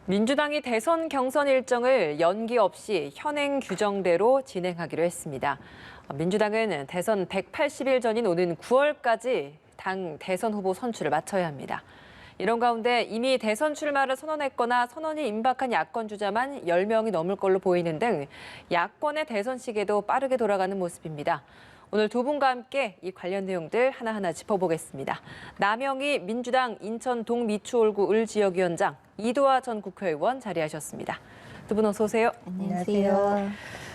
민주당이 대선 경선 일정을 연기 없이 현행 규정대로 진행하기로 했습니다. 민주당은 대선 180일 전인 오는 9월까지 당 대선 후보 선출을 마쳐야 합니다. 이런 가운데 이미 대선 출마를 선언했거나 선언이 임박한 야권 주자만 10명이 넘을 걸로 보이는 등 야권의 대선 시기도 빠르게 돌아가는 모습입니다. 오늘 두 분과 함께 이 관련 내용들 하나하나 짚어보겠습니다. 남영희 민주당 인천 동미추홀구 을지역위원장, 이도하 전 국회의원 자리하셨습니다. 두 분 어서 오세요. 안녕하세요.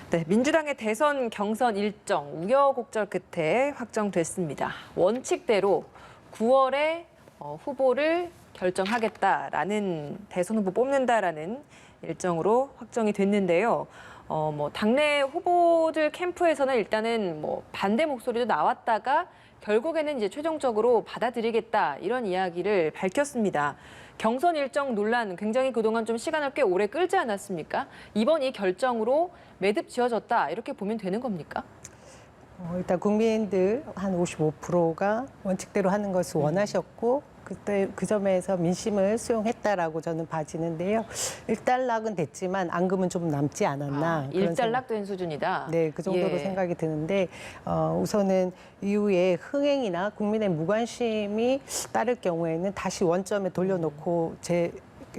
네, 민주당의 대선 경선 일정 우여곡절 끝에 확정됐습니다. 원칙대로 9월에 후보를 결정하겠다라는 대선 후보 뽑는다라는 일정으로 확정이 됐는데요. 당내 후보들 캠프에서는 일단은 반대 목소리도 나왔다가 결국에는 이제 최종적으로 받아들이겠다 이런 이야기를 밝혔습니다. 경선 일정 논란 굉장히 그동안 좀 시간을 꽤 오래 끌지 않았습니까? 이번 이 결정으로 매듭 지어졌다 이렇게 보면 되는 겁니까? 일단 국민들 한 55%가 원칙대로 하는 것을 원하셨고 그때 그 점에서 민심을 수용했다라고 저는 봐지는데요. 일단락은 됐지만 앙금은 좀 남지 않았나. 일단락된 수준이다. 네, 그 정도로 생각이 드는데 우선은 이후에 흥행이나 국민의 무관심이 따를 경우에는 다시 원점에 돌려놓고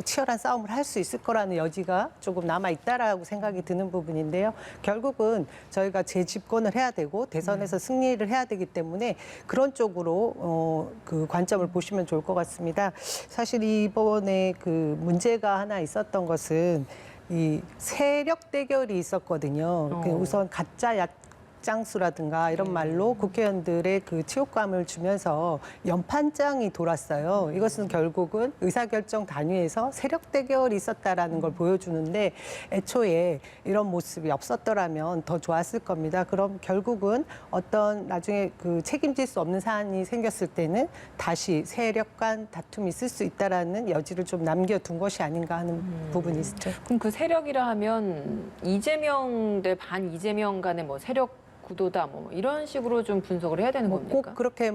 치열한 싸움을 할 수 있을 거라는 여지가 조금 남아있다라고 생각이 드는 부분인데요. 결국은 저희가 재집권을 해야 되고 대선에서 승리를 해야 되기 때문에 그런 쪽으로 그 관점을 보시면 좋을 것 같습니다. 사실 이번에 그 문제가 하나 있었던 것은 이 세력 대결이 있었거든요. 우선 가짜 약장수라든가 이런 말로 국회의원들의 그 치욕감을 주면서 연판장이 돌았어요. 이것은 결국은 의사결정 단위에서 세력 대결이 있었다라는 걸 보여주는데 애초에 이런 모습이 없었더라면 더 좋았을 겁니다. 그럼 결국은 어떤 나중에 그 책임질 수 없는 사안이 생겼을 때는 다시 세력 간 다툼이 있을 수 있다라는 여지를 좀 남겨둔 것이 아닌가 하는 부분이 있죠. 그럼 그 세력이라 하면 이재명 대 반 이재명 간의 세력 구도다 이런 식으로 좀 분석을 해야 되는 겁니까? 꼭 그렇게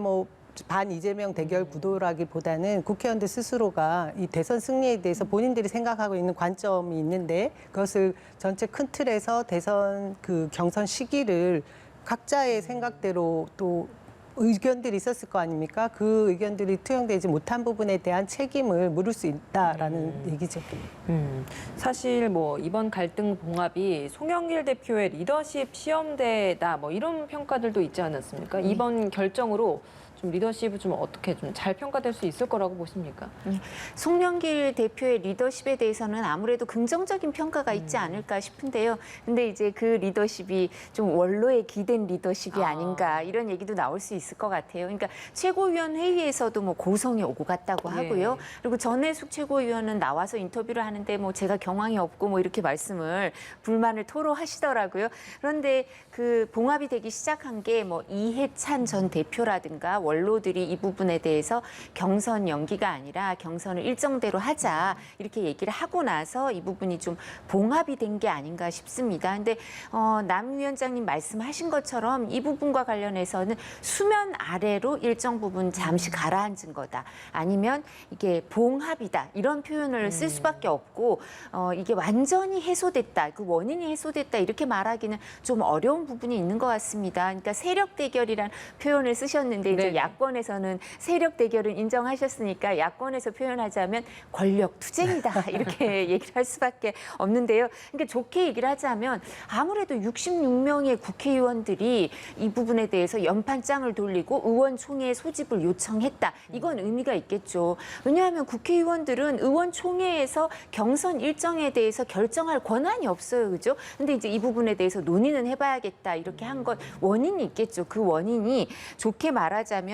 반 이재명 대결 구도라기보다는 국회의원들 스스로가 이 대선 승리에 대해서 본인들이 생각하고 있는 관점이 있는데 그것을 전체 큰 틀에서 대선 그 경선 시기를 각자의 생각대로 또 의견들이 있었을 거 아닙니까? 그 의견들이 투영되지 못한 부분에 대한 책임을 물을 수 있다라는 얘기죠. 사실 이번 갈등 봉합이 송영길 대표의 리더십 시험대다 이런 평가들도 있지 않았습니까? 이번 결정으로 좀 리더십을 좀 어떻게 좀 잘 평가될 수 있을 거라고 보십니까? 송영길 대표의 리더십에 대해서는 아무래도 긍정적인 평가가 있지 않을까 싶은데요. 근데 이제 그 리더십이 좀 원로에 기댄 리더십이 아닌가 이런 얘기도 나올 수 있을 것 같아요. 그러니까 최고위원 회의에서도 고성이 오고 갔다고 하고요. 그리고 전해숙 최고위원은 나와서 인터뷰를 하는데 제가 경황이 없고 이렇게 불만을 토로하시더라고요. 그런데 그 봉합이 되기 시작한 게 이해찬 전 대표라든가 원로들이 이 부분에 대해서 경선 연기가 아니라 경선을 일정대로 하자 이렇게 얘기를 하고 나서 이 부분이 좀 봉합이 된 게 아닌가 싶습니다. 근데 남 위원장님 말씀하신 것처럼 이 부분과 관련해서는 수면 아래로 일정 부분 잠시 가라앉은 거다. 아니면 이게 봉합이다. 이런 표현을 쓸 수밖에 없고 이게 완전히 해소됐다. 그 원인이 해소됐다. 이렇게 말하기는 좀 어려운 부분이 있는 것 같습니다. 그러니까 세력 대결이란 표현을 쓰셨는데 이제 야권에서는 세력 대결은 인정하셨으니까 야권에서 표현하자면 권력 투쟁이다 이렇게 얘기를 할 수밖에 없는데요. 그러니까 좋게 얘기를 하자면 아무래도 66명의 국회의원들이 이 부분에 대해서 연판장을 돌리고 의원총회 소집을 요청했다. 이건 의미가 있겠죠. 왜냐하면 국회의원들은 의원총회에서 경선 일정에 대해서 결정할 권한이 없어요. 그죠? 근데 이제 이 부분에 대해서 논의는 해봐야겠다. 이렇게 한 건 원인이 있겠죠. 그 원인이 좋게 말하자면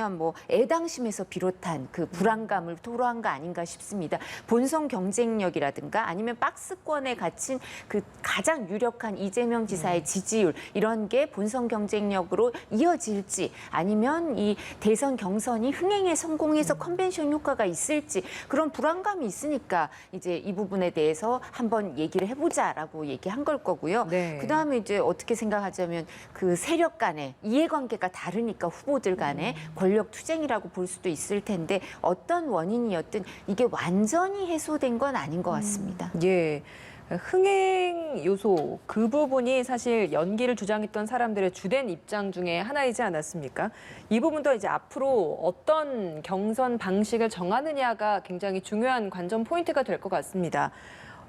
애당심에서 비롯한 그 불안감을 토로한 거 아닌가 싶습니다. 본선 경쟁력이라든가 아니면 박스권에 갇힌 그 가장 유력한 이재명 지사의 지지율 이런 게 본선 경쟁력으로 이어질지 아니면 이 대선 경선이 흥행에 성공해서 컨벤션 효과가 있을지 그런 불안감이 있으니까 이제 이 부분에 대해서 한번 얘기를 해보자라고 얘기한 걸 거고요. 그다음에 이제 어떻게 생각하자면 그 세력 간의 이해관계가 다르니까 후보들 간에 권력 투쟁이라고 볼 수도 있을 텐데 어떤 원인이었든 이게 완전히 해소된 건 아닌 것 같습니다. 예. 흥행 요소 그 부분이 사실 연기를 주장했던 사람들의 주된 입장 중에 하나이지 않았습니까? 이 부분도 이제 앞으로 어떤 경선 방식을 정하느냐가 굉장히 중요한 관전 포인트가 될 것 같습니다.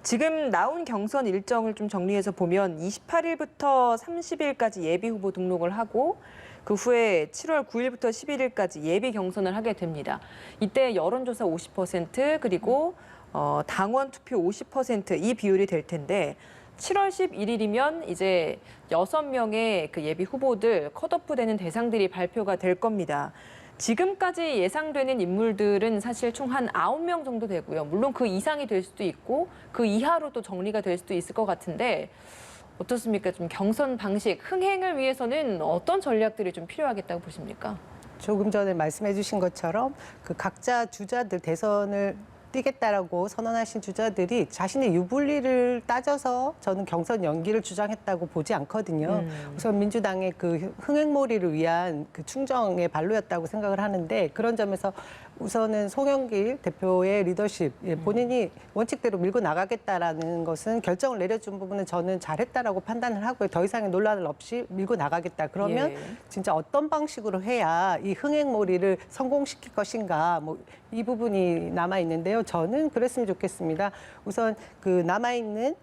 지금 나온 경선 일정을 좀 정리해서 보면 28일부터 30일까지 예비 후보 등록을 하고 그 후에 7월 9일부터 11일까지 예비 경선을 하게 됩니다. 이때 여론조사 50% 그리고 당원 투표 50%이 비율이 될 텐데 7월 11일이면 이제 6명의 그 예비 후보들 컷오프 되는 대상들이 발표가 될 겁니다. 지금까지 예상되는 인물들은 사실 총 한 9명 정도 되고요. 물론 그 이상이 될 수도 있고 그 이하로 또 정리가 될 수도 있을 것 같은데 어떻습니까? 좀 경선 방식, 흥행을 위해서는 어떤 전략들이 좀 필요하겠다고 보십니까? 조금 전에 말씀해 주신 것처럼 그 각자 주자들 대선을 뛰겠다라고 선언하신 주자들이 자신의 유불리를 따져서 저는 경선 연기를 주장했다고 보지 않거든요. 우선 민주당의 그 흥행몰이를 위한 그 충정의 발로였다고 생각을 하는데 그런 점에서 우선은 송영길 대표의 리더십, 본인이 원칙대로 밀고 나가겠다라는 것은 결정을 내려준 부분은 저는 잘했다라고 판단을 하고요. 더 이상의 논란을 없이 밀고 나가겠다. 그러면 예. 진짜 어떤 방식으로 해야 이 흥행몰이를 성공시킬 것인가, 뭐 이 부분이 남아 있는데요. 저는 그랬으면 좋겠습니다. 우선 그 남아 있는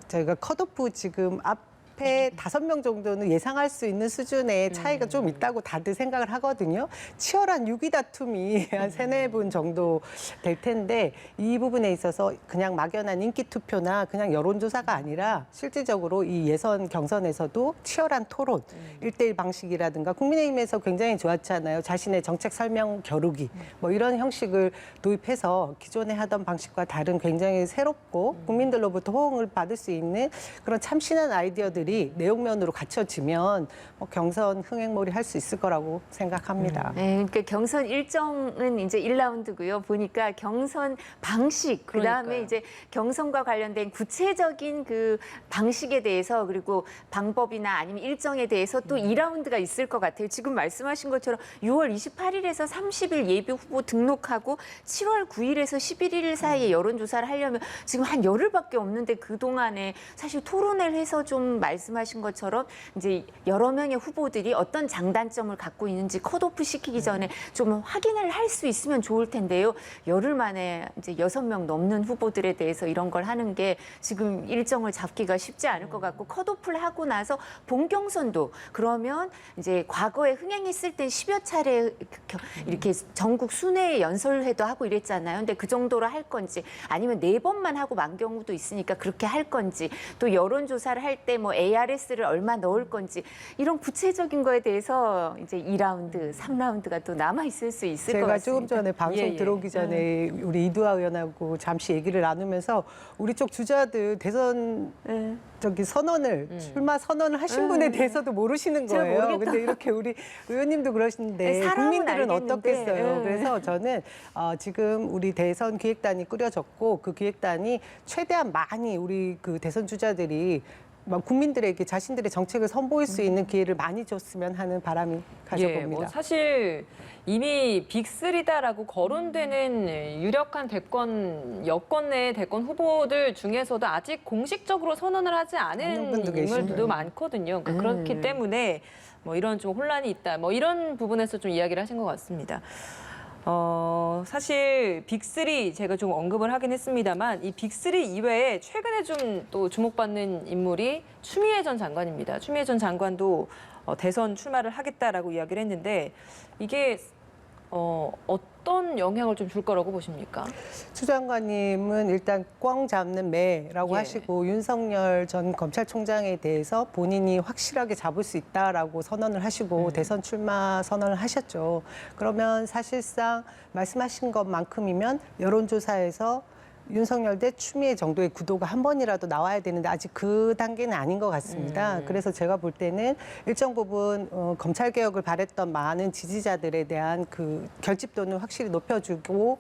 저희가 컷오프 지금 앞에 5명 정도는 예상할 수 있는 수준의 차이가 좀 있다고 다들 생각을 하거든요. 치열한 6위 다툼이 한 3-4분 정도 될 텐데 이 부분에 있어서 그냥 막연한 인기 투표나 그냥 여론조사가 아니라 실질적으로 이 예선 경선에서도 치열한 토론, 1대1 방식이라든가 국민의힘에서 굉장히 좋았잖아요. 자신의 정책 설명 겨루기 뭐 이런 형식을 도입해서 기존에 하던 방식과 다른 굉장히 새롭고 국민들로부터 호응을 받을 수 있는 그런 참신한 아이디어들이 내용면으로 갖춰지면 경선 흥행몰이 할 수 있을 거라고 생각합니다. 네, 그러니까 경선 일정은 이제 1라운드고요. 보니까 경선 방식, 그다음에 그러니까요. 이제 경선과 관련된 구체적인 그 방식에 대해서 그리고 방법이나 아니면 일정에 대해서 또 2라운드가 있을 것 같아요. 지금 말씀하신 것처럼 6월 28일에서 30일 예비 후보 등록하고 7월 9일에서 11일 사이에 여론조사를 하려면 지금 한 열흘밖에 없는데 그동안에 사실 토론을 해서 좀 말씀하신 것처럼 이제 여러 명의 후보들이 어떤 장단점을 갖고 있는지 컷오프 시키기 전에 좀 확인을 할 수 있으면 좋을 텐데요. 열흘 만에 이제 6명 넘는 후보들에 대해서 이런 걸 하는 게 지금 일정을 잡기가 쉽지 않을 것 같고 컷오프를 하고 나서 본경선도 그러면 이제 과거에 흥행했을 때 10여 차례 이렇게 전국 순회 연설회도 하고 이랬잖아요. 근데 그 정도로 할 건지 아니면 4번만 하고 만 경우도 있으니까 그렇게 할 건지 또 여론조사를 할 때 뭐 ARS를 얼마 넣을 건지 이런 구체적인 거에 대해서 이제 2라운드, 3라운드가 또 남아 있을 수 있을 것 제가 같습니다. 조금 전에 방송 예, 예. 들어오기 전에 우리 이두아 의원하고 잠시 얘기를 나누면서 우리 쪽 주자들 대선 저기 선언을 출마 선언을 하신 분에 대해서도 모르시는 제가 거예요. 모르겠다. 근데 이렇게 우리 의원님도 그러시는데 사람은 국민들은 알겠는데, 어떻겠어요? 그래서 저는 지금 우리 대선 기획단이 꾸려졌고 그 기획단이 최대한 많이 우리 그 대선 주자들이 막 국민들에게 자신들의 정책을 선보일 수 있는 기회를 많이 줬으면 하는 바람이 가져봅니다. 뭐 사실 이미 빅3다라고 거론되는 유력한 대권, 여권 내 대권 후보들 중에서도 아직 공식적으로 선언을 하지 많은 않은 분도 인물들도 계시고요. 많거든요. 그러니까 그렇기 때문에 뭐 이런 좀 혼란이 있다, 뭐 이런 부분에서 좀 이야기를 하신 것 같습니다. 사실 빅3 제가 좀 언급을 하긴 했습니다만 이 빅3 이외에 최근에 좀 또 주목받는 인물이 추미애 전 장관입니다. 추미애 전 장관도 대선 출마를 하겠다라고 이야기를 했는데 이게 어떤 영향을 좀 줄 거라고 보십니까? 추 장관님은 일단 꽝 잡는 매라고 예. 하시고 윤석열 전 검찰총장에 대해서 본인이 확실하게 잡을 수 있다라고 선언을 하시고 대선 출마 선언을 하셨죠. 그러면 사실상 말씀하신 것만큼이면 여론조사에서 윤석열 대 추미애 정도의 구도가 한 번이라도 나와야 되는데 아직 그 단계는 아닌 것 같습니다. 그래서 제가 볼 때는 일정 부분 검찰 개혁을 바랬던 많은 지지자들에 대한 그 결집도는 확실히 높여주고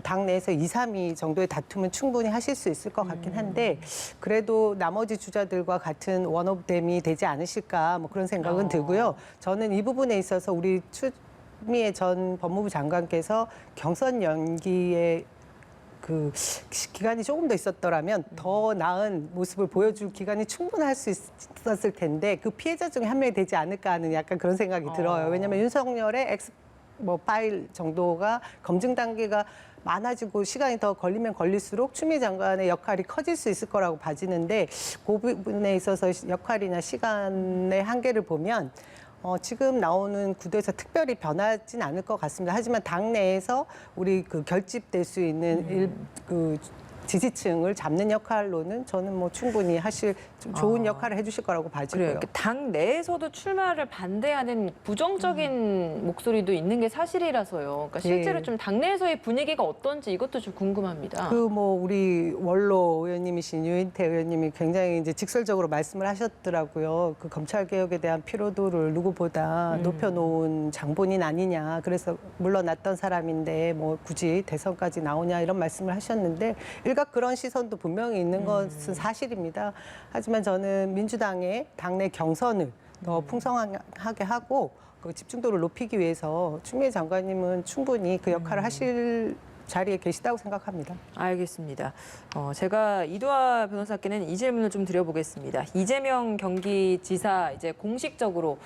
당내에서 2, 3위 정도의 다툼은 충분히 하실 수 있을 것 같긴 한데 그래도 나머지 주자들과 같은 원오브댐이 되지 않으실까 뭐 그런 생각은 들고요. 저는 이 부분에 있어서 우리 추 추미애 전 법무부 장관께서 경선 연기에 그 기간이 조금 더 있었더라면 더 나은 모습을 보여줄 기간이 충분할 수 있었을 텐데 그 피해자 중에 한 명이 되지 않을까 하는 약간 그런 생각이 들어요. 왜냐하면 윤석열의 파일 정도가 검증 단계가 많아지고 시간이 더 걸리면 걸릴수록 추미애 장관의 역할이 커질 수 있을 거라고 봐지는데 그 부분에 있어서 역할이나 시간의 한계를 보면 지금 나오는 구도에서 특별히 변하진 않을 것 같습니다. 하지만 당내에서 우리 그 결집될 수 있는 그 지지층을 잡는 역할로는 저는 뭐 충분히 하실 좀 좋은 역할을 해주실 거라고 봐지고요. 그래요. 당 내에서도 출마를 반대하는 부정적인 목소리도 있는 게 사실이라서요. 그러니까 실제로 예. 좀 당내에서의 분위기가 어떤지 이것도 좀 궁금합니다. 그 뭐 우리 원로 의원님이신 유인태 의원님이 굉장히 이제 직설적으로 말씀을 하셨더라고요. 그 검찰 개혁에 대한 피로도를 누구보다 높여놓은 장본인 아니냐. 그래서 물러났던 사람인데 뭐 굳이 대선까지 나오냐 이런 말씀을 하셨는데 일각 그런 시선도 분명히 있는 것은 사실입니다. 하지만 저는 민주당의 당내 경선을 더 풍성하게 하고 그 집중도를 높이기 위해서 추미애 장관님은 충분히 그 역할을 하실 자리에 계시다고 생각합니다. 알겠습니다. 제가 이두아 변호사께는 이 질문을 좀 드려보겠습니다. 이재명 경기지사 이제 공식적으로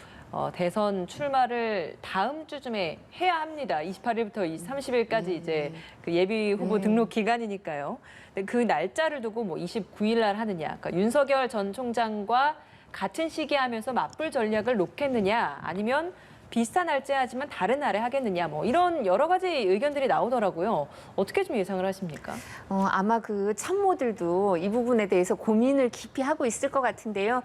대선 출마를 다음 주쯤에 해야 합니다. 28일부터 30일까지 이제 그 예비 후보 등록 기간이니까요. 근데 그 날짜를 두고 뭐 29일 날 하느냐, 그러니까 윤석열 전 총장과 같은 시기에 하면서 맞불 전략을 놓겠느냐, 아니면 비슷한 날짜에 하지만 다른 날에 하겠느냐, 뭐 이런 여러 가지 의견들이 나오더라고요. 어떻게 좀 예상을 하십니까? 아마 그 참모들도 이 부분에 대해서 고민을 깊이 하고 있을 것 같은데요.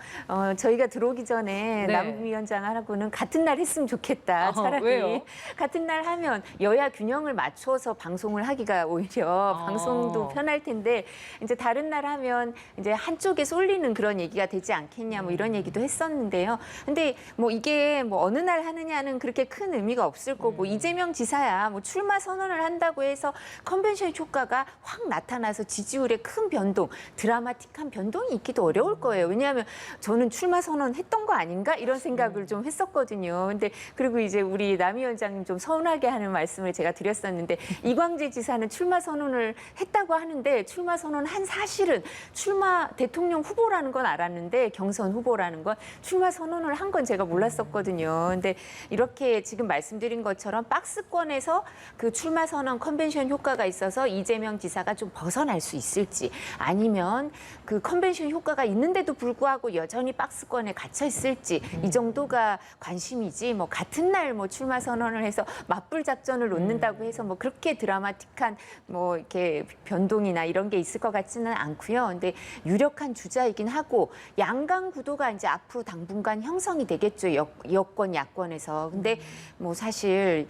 저희가 들어오기 전에 네. 남위원장하고는 같은 날 했으면 좋겠다. 차라리 왜요? 같은 날 하면 여야 균형을 맞춰서 방송을 하기가 오히려 방송도 편할 텐데 이제 다른 날 하면 이제 한쪽에 쏠리는 그런 얘기가 되지 않겠냐 뭐 이런 얘기도 했었는데요. 근데 뭐 이게 뭐 어느 날 하느냐는 그렇게 큰 의미가 없을 거고 이재명 지사야 뭐 출마 선언을 한다고 해서 컨벤션 효과가 확 나타나서 지지율에 큰 변동, 드라마틱한 변동이 있기도 어려울 거예요. 왜냐하면 저는 출마 선언했던 거 아닌가 이런 생각을 좀 했었거든요. 근데 그리고 이제 우리 남 위원장님 좀 서운하게 하는 말씀을 제가 드렸었는데 이광재 지사는 출마 선언을 했다고 하는데 출마 선언한 사실은 출마 대통령 후보라는 건 알았는데 경선 후보라는 건 출마 선언을 한 건 제가 몰랐었거든요. 근데 이렇게 지금 말씀드린 것처럼 박스권에서 그 출마 선언 컨벤션 효과가 있어서 이재명 지사가 좀 벗어날 수 있을지 아니면 그 컨벤션 효과가 있는데도 불구하고 여전히 박스권에 갇혀 있을지 이 정도가 관심이지 뭐 같은 날 뭐 출마 선언을 해서 맞불 작전을 놓는다고 해서 뭐 그렇게 드라마틱한 뭐 이렇게 변동이나 이런 게 있을 것 같지는 않고요. 근데 유력한 주자이긴 하고 양강 구도가 이제 앞으로 당분간 형성이 되겠죠. 여권 야권에서. 근데 뭐 사실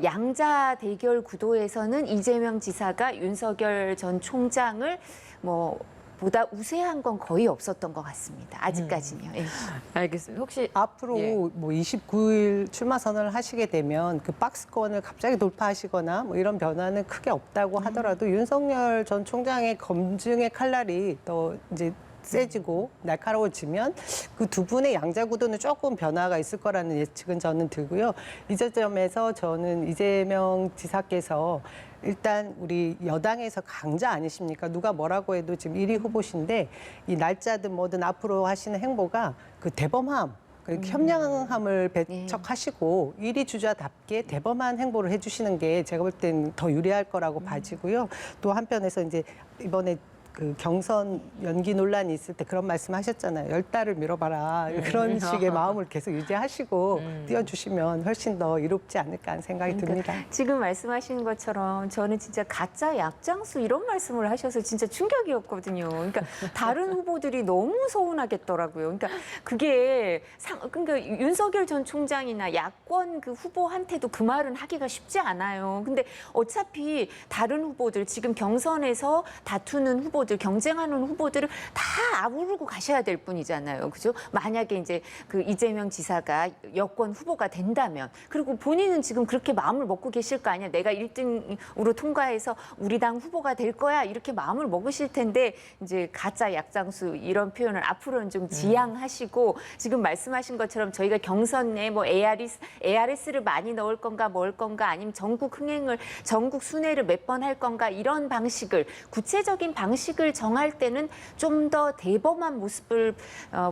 양자 대결 구도에서는 이재명 지사가 윤석열 전 총장을 뭐 보다 우세한 건 거의 없었던 것 같습니다. 아직까지는요. 예. 알겠습니다. 혹시 앞으로 예. 뭐 29일 출마 선언을 하시게 되면 그 박스권을 갑자기 돌파하시거나 뭐 이런 변화는 크게 없다고 하더라도 윤석열 전 총장의 검증의 칼날이 더 이제 세지고 날카로워지면 그 두 분의 양자 구도는 조금 변화가 있을 거라는 예측은 저는 들고요. 이 지점에서 저는 이재명 지사께서 일단 우리 여당에서 강자 아니십니까? 누가 뭐라고 해도 지금 1위 후보신데 이 날짜든 뭐든 앞으로 하시는 행보가 그 대범함, 그 현명함을 배척하시고 1위 주자답게 대범한 행보를 해주시는 게 제가 볼 땐 더 유리할 거라고 봐지고요. 또 한편에서 이제 이번에 그 경선 연기 논란이 있을 때 그런 말씀하셨잖아요. 10달을 미뤄봐라. 그런 식의 마음을 계속 유지하시고 띄워주시면 훨씬 더 이롭지 않을까 하는 생각이 듭니다. 지금 말씀하시는 것처럼 저는 진짜 가짜 약장수 이런 말씀을 하셔서 진짜 충격이었거든요. 그러니까 다른 후보들이 너무 서운하겠더라고요. 그러니까 그게 그러니까 윤석열 전 총장이나 야권 그 후보한테도 그 말은 하기가 쉽지 않아요. 근데 어차피 다른 후보들 지금 경선에서 다투는 후보 후보들, 경쟁하는 후보들을 다 아우르고 가셔야 될 분이잖아요. 그죠? 만약에 이제 그 이재명 지사가 여권 후보가 된다면, 그리고 본인은 지금 그렇게 마음을 먹고 계실 거 아니야. 내가 1등으로 통과해서 우리 당 후보가 될 거야. 이렇게 마음을 먹으실 텐데, 이제 가짜 약장수 이런 표현을 앞으로는 좀 지양하시고, 지금 말씀하신 것처럼 저희가 경선에 뭐 ARS를 많이 넣을 건가 뭘 건가, 아니면 전국 흥행을, 전국 순회를 몇 번 할 건가, 이런 방식을, 구체적인 방식을 정할 때는 좀 더 대범한 모습을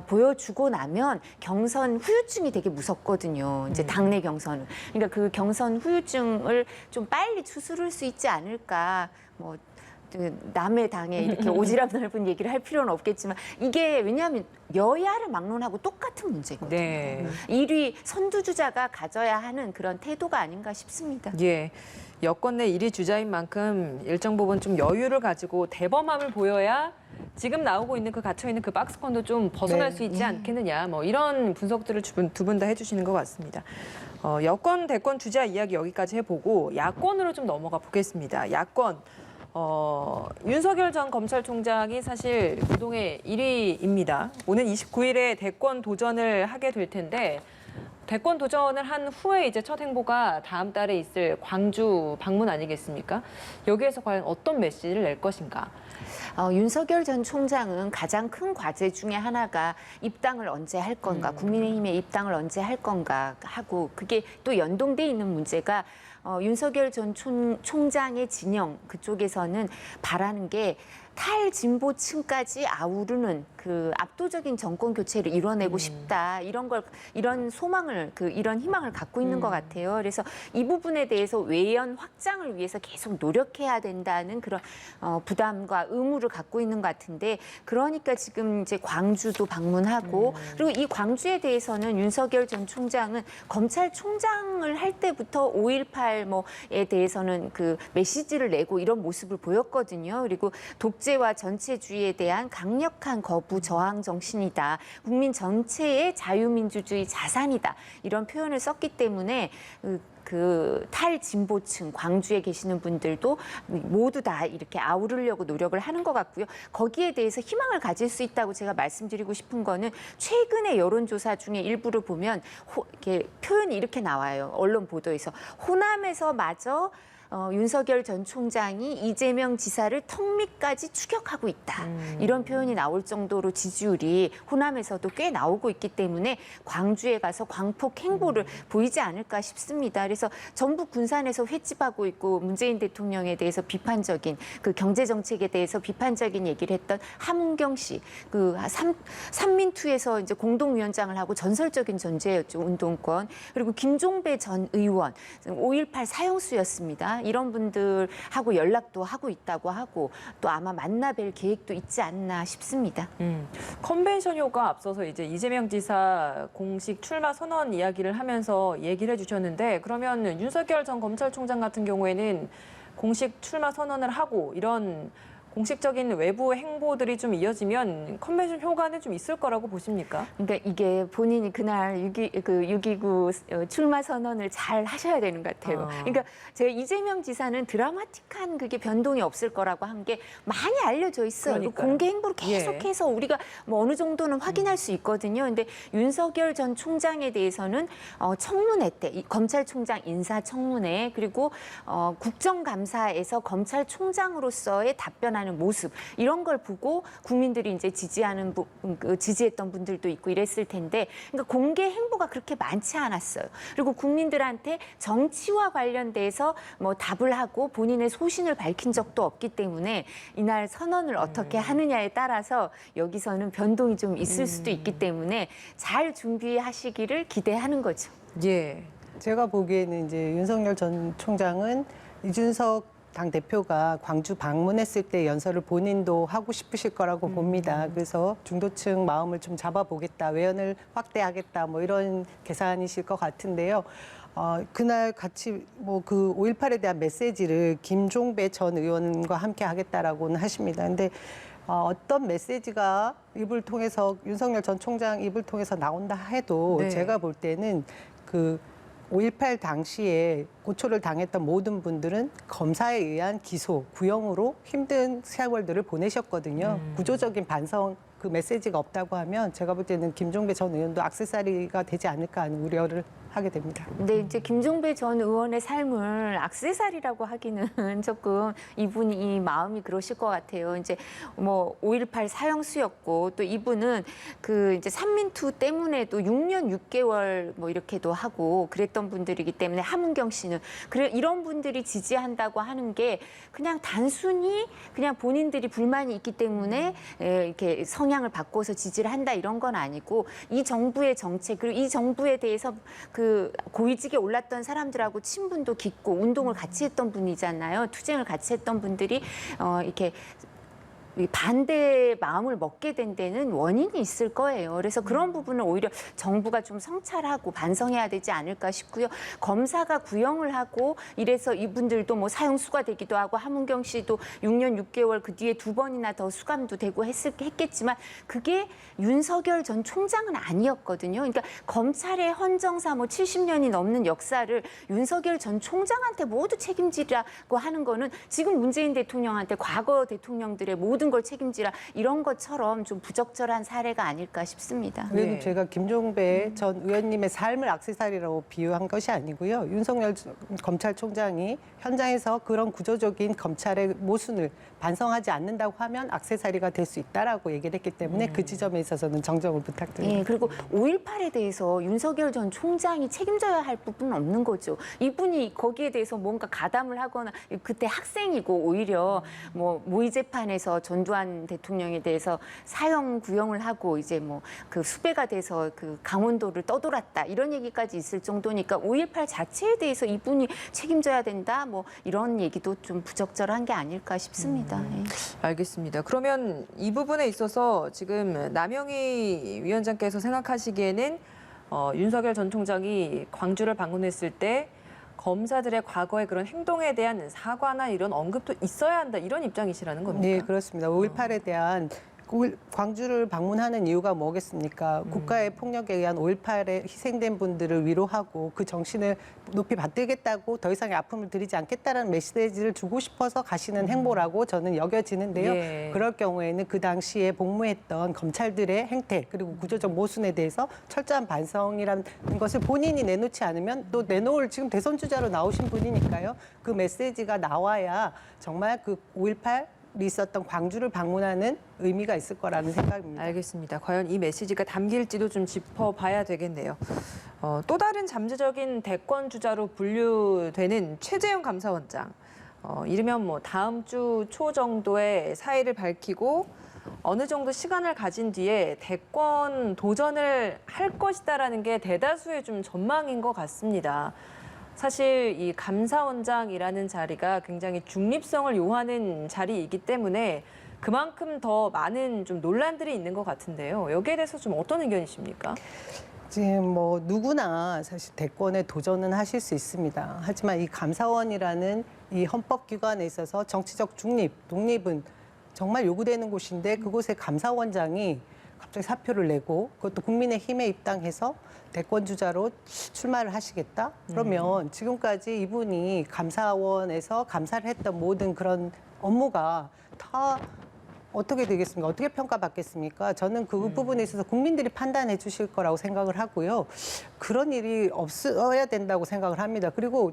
보여주고 나면 경선 후유증이 되게 무섭거든요. 이제 당내 경선은. 그러니까 그 경선 후유증을 좀 빨리 추스를 수 있지 않을까. 뭐 남의 당에 이렇게 오지랖 넓은 얘기를 할 필요는 없겠지만, 이게 왜냐하면 여야를 막론하고 똑같은 문제거든요. 네. 1위 선두주자가 가져야 하는 그런 태도가 아닌가 싶습니다. 예. 여권 내 1위 주자인 만큼 일정 부분 좀 여유를 가지고 대범함을 보여야 지금 나오고 있는 그 갇혀있는 그 박스권도 좀 벗어날 네. 수 있지 않겠느냐. 뭐 이런 분석들을 두 분 다 해주시는 것 같습니다. 여권, 대권 주자 이야기 여기까지 해보고 야권으로 좀 넘어가 보겠습니다. 야권. 윤석열 전 검찰총장이 사실 그동의 1위입니다. 오는 29일에 대권 도전을 하게 될 텐데, 대권 도전을 한 후에 이제 첫 행보가 다음 달에 있을 광주 방문 아니겠습니까? 여기에서 과연 어떤 메시지를 낼 것인가? 윤석열 전 총장은 가장 큰 과제 중에 하나가 입당을 언제 할 건가, 국민의힘에 입당을 언제 할 건가 하고, 그게 또 연동돼 있는 문제가 윤석열 전 총장의 진영 그쪽에서는 바라는 게 탈진보층까지 아우르는 그 압도적인 정권 교체를 이뤄내고 싶다, 이런 소망을, 이런 희망을 갖고 있는 것 같아요. 그래서 이 부분에 대해서 외연 확장을 위해서 계속 노력해야 된다는 그런 부담과 의무를 갖고 있는 것 같은데, 그러니까 지금 이제 광주도 방문하고, 그리고 이 광주에 대해서는 윤석열 전 총장은 검찰총장을 할 때부터 5.18 뭐에 대해서는 그 메시지를 내고 이런 모습을 보였거든요. 그리고 독재와 전체주의에 대한 강력한 거부 저항 정신이다. 국민 전체의 자유민주주의 자산이다. 이런 표현을 썼기 때문에 그 탈진보층, 광주에 계시는 분들도 모두 다 이렇게 아우르려고 노력을 하는 것 같고요. 거기에 대해서 희망을 가질 수 있다고 제가 말씀드리고 싶은 거는, 최근의 여론조사 중에 일부를 보면 이렇게 표현이 이렇게 나와요. 언론 보도에서. 호남에서 마저 윤석열 전 총장이 이재명 지사를 턱밑까지 추격하고 있다. 이런 표현이 나올 정도로 지지율이 호남에서도 꽤 나오고 있기 때문에 광주에 가서 광폭 행보를 보이지 않을까 싶습니다. 그래서 전북 군산에서 횟집하고 있고, 문재인 대통령에 대해서 비판적인, 그 경제 정책에 대해서 비판적인 얘기를 했던 함은경 씨, 그 삼민투에서 이제 공동위원장을 하고 전설적인 존재였죠, 운동권. 그리고 김종배 전 의원, 5.18 사형수였습니다. 이런 분들하고 연락도 하고 있다고 하고, 또 아마 만나뵐 계획도 있지 않나 싶습니다. 컨벤션 효과 앞서서 이제 이재명 지사 공식 출마 선언 이야기를 하면서 얘기를 해주셨는데, 그러면 윤석열 전 검찰총장 같은 경우에는 공식 출마 선언을 하고 이런 공식적인 외부 행보들이 좀 이어지면 컨벤션 효과는 좀 있을 거라고 보십니까? 그러니까 이게 본인이 그날 6.29 출마 선언을 잘 하셔야 되는 것 같아요. 그러니까 제가 이재명 지사는 드라마틱한 그게 변동이 없을 거라고 한 게 많이 알려져 있어요. 그러니까요. 공개 행보를 계속해서 우리가 뭐 어느 정도는 확인할 수 있거든요. 근데 윤석열 전 총장에 대해서는 청문회 때, 검찰총장 인사청문회, 그리고 국정감사에서 검찰총장으로서의 답변하는 모습, 이런 걸 보고 국민들이 이제 지지했던 분들도 있고 이랬을 텐데, 그러니까 공개 행보가 그렇게 많지 않았어요. 그리고 국민들한테 정치와 관련돼서 뭐 답을 하고 본인의 소신을 밝힌 적도 없기 때문에, 이날 선언을 어떻게 하느냐에 따라서 여기서는 변동이 좀 있을 수도 있기 때문에 잘 준비하시기를 기대하는 거죠. 예. 제가 보기에는 이제 윤석열 전 총장은 이준석 당대표가 광주 방문했을 때 연설을 본인도 하고 싶으실 거라고 봅니다. 그래서 중도층 마음을 좀 잡아보겠다, 외연을 확대하겠다, 뭐 이런 계산이실 것 같은데요. 그날 같이 뭐 그 5.18에 대한 메시지를 김종배 전 의원과 함께 하겠다라고는 하십니다. 근데 어떤 메시지가 입을 통해서, 윤석열 전 총장 입을 통해서 나온다 해도, 네. 제가 볼 때는 그 5.18 당시에 고초를 당했던 모든 분들은 검사에 의한 기소, 구형으로 힘든 세월들을 보내셨거든요. 구조적인 반성 그 메시지가 없다고 하면 제가 볼 때는 김종배 전 의원도 액세서리가 되지 않을까 하는 우려를 하게 됩니다. 근데 이제 김종배 전 의원의 삶을 액세서리라고 하기는 조금 이분이 이 마음이 그러실 것 같아요. 이제 뭐 5.18 사형수였고 또 이분은 그 이제 삼민투 때문에도 6년 6개월 뭐 이렇게도 하고 그랬던 분들이기 때문에 함은경 씨는 그래 이런 분들이 지지한다고 하는 게 그냥 단순히 그냥 본인들이 불만이 있기 때문에 이렇게 성향을 바꿔서 지지를 한다 이런 건 아니고 이 정부의 정책 그리고 이 정부에 대해서 그 고위직에 올랐던 사람들하고 친분도 깊고 운동을 같이 했던 분이잖아요. 투쟁을 같이 했던 분들이 이렇게 반대의 마음을 먹게 된 데는 원인이 있을 거예요. 그래서 그런 부분을 오히려 정부가 좀 성찰하고 반성해야 되지 않을까 싶고요. 검사가 구형을 하고 이래서 이분들도 뭐 사형수가 되기도 하고 함은경 씨도 6년 6개월 그 뒤에 2번이나 더 수감도 되고 했겠지만 그게 윤석열 전 총장은 아니었거든요. 그러니까 검찰의 헌정사 뭐 70년이 넘는 역사를 윤석열 전 총장한테 모두 책임지라고 하는 거는 지금 문재인 대통령한테 과거 대통령들의 모든 걸 책임지라 이런 것처럼 좀 부적절한 사례가 아닐까 싶습니다. 그래도 네. 제가 김종배 전 의원님의 삶을 액세서리라고 비유한 것이 아니고요. 윤석열 검찰총장이 현장에서 그런 구조적인 검찰의 모순을 반성하지 않는다고 하면 액세서리가 될 수 있다라고 얘기를 했기 때문에 그 지점에 있어서는 정정을 부탁드립니다. 예, 그리고 5.18에 대해서 윤석열 전 총장이 책임져야 할 부분은 없는 거죠. 이분이 거기에 대해서 뭔가 가담을 하거나 그때 학생이고 오히려 뭐 모의 재판에서 전두환 대통령에 대해서 사형 구형을 하고 이제 뭐 그 수배가 돼서 그 강원도를 떠돌았다 이런 얘기까지 있을 정도니까 5.18 자체에 대해서 이분이 책임져야 된다 뭐 이런 얘기도 좀 부적절한 게 아닐까 싶습니다. 예. 알겠습니다. 그러면 이 부분에 있어서 지금 남영희 위원장께서 생각하시기에는 윤석열 전 총장이 광주를 방문했을 때 검사들의 과거의 그런 행동에 대한 사과나 이런 언급도 있어야 한다 이런 입장이시라는 겁니까? 네, 그렇습니다. 5.18에 대한 광주를 방문하는 이유가 뭐겠습니까? 국가의 폭력에 의한 5.18에 희생된 분들을 위로하고 그 정신을 높이 받들겠다고 더 이상의 아픔을 드리지 않겠다는 메시지를 주고 싶어서 가시는 행보라고 저는 여겨지는데요. 예. 그럴 경우에는 그 당시에 복무했던 검찰들의 행태 그리고 구조적 모순에 대해서 철저한 반성이라는 것을 본인이 내놓지 않으면 또 내놓을 지금 대선 주자로 나오신 분이니까요. 그 메시지가 나와야 정말 그 5.18 있었던 광주를 방문하는 의미가 있을 거라는 생각입니다. 알겠습니다. 과연 이 메시지가 담길지도 좀 짚어봐야 되겠네요. 또 다른 잠재적인 대권 주자로 분류되는 최재형 감사원장. 이르면 뭐 다음 주 초 정도에 사의를 밝히고 어느 정도 시간을 가진 뒤에 대권 도전을 할 것이다라는 게 대다수의 좀 전망인 것 같습니다. 사실 이 감사원장이라는 자리가 굉장히 중립성을 요하는 자리이기 때문에 그만큼 더 많은 좀 논란들이 있는 것 같은데요. 여기에 대해서 좀 어떤 의견이십니까? 지금 뭐 누구나 사실 대권에 도전은 하실 수 있습니다. 하지만 이 감사원이라는 이 헌법기관에 있어서 정치적 중립, 독립은 정말 요구되는 곳인데 그곳에 감사원장이 갑자기 사표를 내고 그것도 국민의힘에 입당해서 대권 주자로 출마를 하시겠다? 그러면 지금까지 이분이 감사원에서 감사를 했던 모든 그런 업무가 다 어떻게 되겠습니까? 어떻게 평가받겠습니까? 저는 그 부분에 있어서 국민들이 판단해 주실 거라고 생각을 하고요. 그런 일이 없어야 된다고 생각을 합니다. 그리고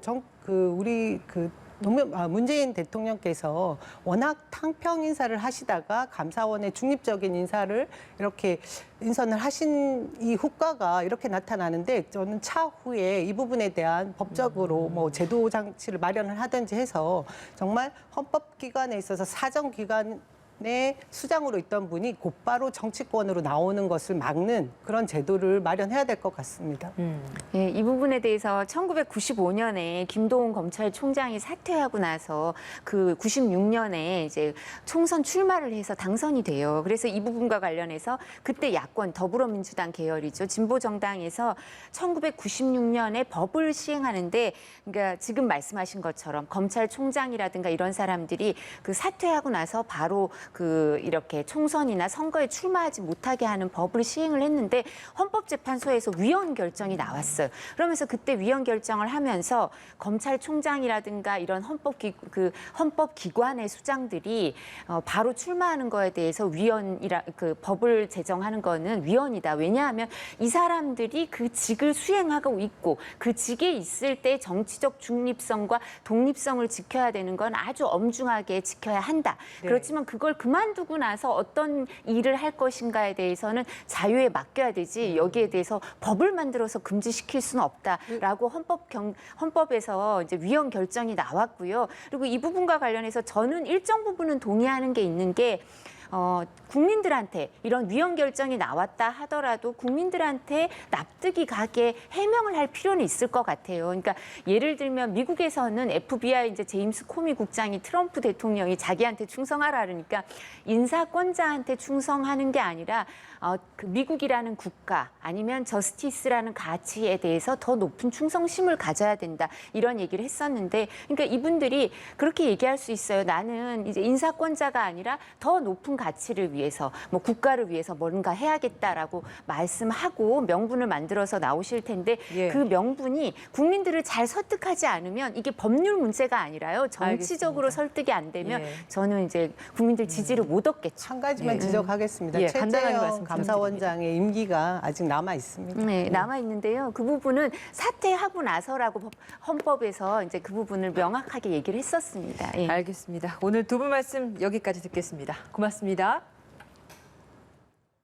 문재인 대통령께서 워낙 탕평 인사를 하시다가 감사원의 중립적인 인사를 이렇게 인선을 하신 이 효과가 이렇게 나타나는데 저는 차후에 이 부분에 대한 법적으로 뭐 제도 장치를 마련을 하든지 해서 정말 헌법기관에 있어서 사정기관 수장으로 있던 분이 곧바로 정치권으로 나오는 것을 막는 그런 제도를 마련해야 될 것 같습니다. 예, 이 부분에 대해서 1995년에 김동훈 검찰총장이 사퇴하고 나서 그 96년에 이제 총선 출마를 해서 당선이 돼요. 그래서 이 부분과 관련해서 그때 야권 더불어민주당 계열이죠. 진보정당에서 1996년에 법을 시행하는데 그러니까 지금 말씀하신 것처럼 검찰총장이라든가 이런 사람들이 그 사퇴하고 나서 바로 이렇게 총선이나 선거에 출마하지 못하게 하는 법을 시행을 했는데 헌법재판소에서 위헌 결정이 나왔어요. 그러면서 그때 위헌 결정을 하면서 검찰총장이라든가 이런 헌법기관의 수장들이 바로 출마하는 거에 대해서 위헌이라 그 법을 제정하는 거는 위헌이다. 왜냐하면 이 사람들이 그 직을 수행하고 있고 그 직에 있을 때 정치적 중립성과 독립성을 지켜야 되는 건 아주 엄중하게 지켜야 한다. 네. 그렇지만 그걸 그만두고 나서 어떤 일을 할 것인가에 대해서는 자유에 맡겨야 되지 여기에 대해서 법을 만들어서 금지시킬 수는 없다라고 헌법에서 이제 위헌 결정이 나왔고요. 그리고 이 부분과 관련해서 저는 일정 부분은 동의하는 게 있는 게 국민들한테 이런 위헌 결정이 나왔다 하더라도 국민들한테 납득이 가게 해명을 할 필요는 있을 것 같아요. 그러니까 예를 들면 미국에서는 FBI 이제 제임스 코미 국장이 트럼프 대통령이 자기한테 충성하라 그러니까 인사권자한테 충성하는 게 아니라 그 미국이라는 국가 아니면 저스티스라는 가치에 대해서 더 높은 충성심을 가져야 된다 이런 얘기를 했었는데 그러니까 이분들이 그렇게 얘기할 수 있어요. 나는 이제 인사권자가 아니라 더 높은 가치를 위해서 뭐 국가를 위해서 뭔가 해야겠다라고 말씀하고 명분을 만들어서 나오실 텐데 예. 그 명분이 국민들을 잘 설득하지 않으면 이게 법률 문제가 아니라요. 정치적으로 알겠습니다. 설득이 안 되면 예. 저는 이제 국민들 지지를 못 얻겠죠. 한 가지만 지적하겠습니다. 예, 간단하게 최재형 말씀 감사원장의 임기가 아직 남아 있습니다. 네, 남아 있는데요. 그 부분은 사퇴하고 나서라고 헌법에서 이제 그 부분을 명확하게 얘기를 했었습니다. 예. 알겠습니다. 오늘 두 분 말씀 여기까지 듣겠습니다. 고맙습니다.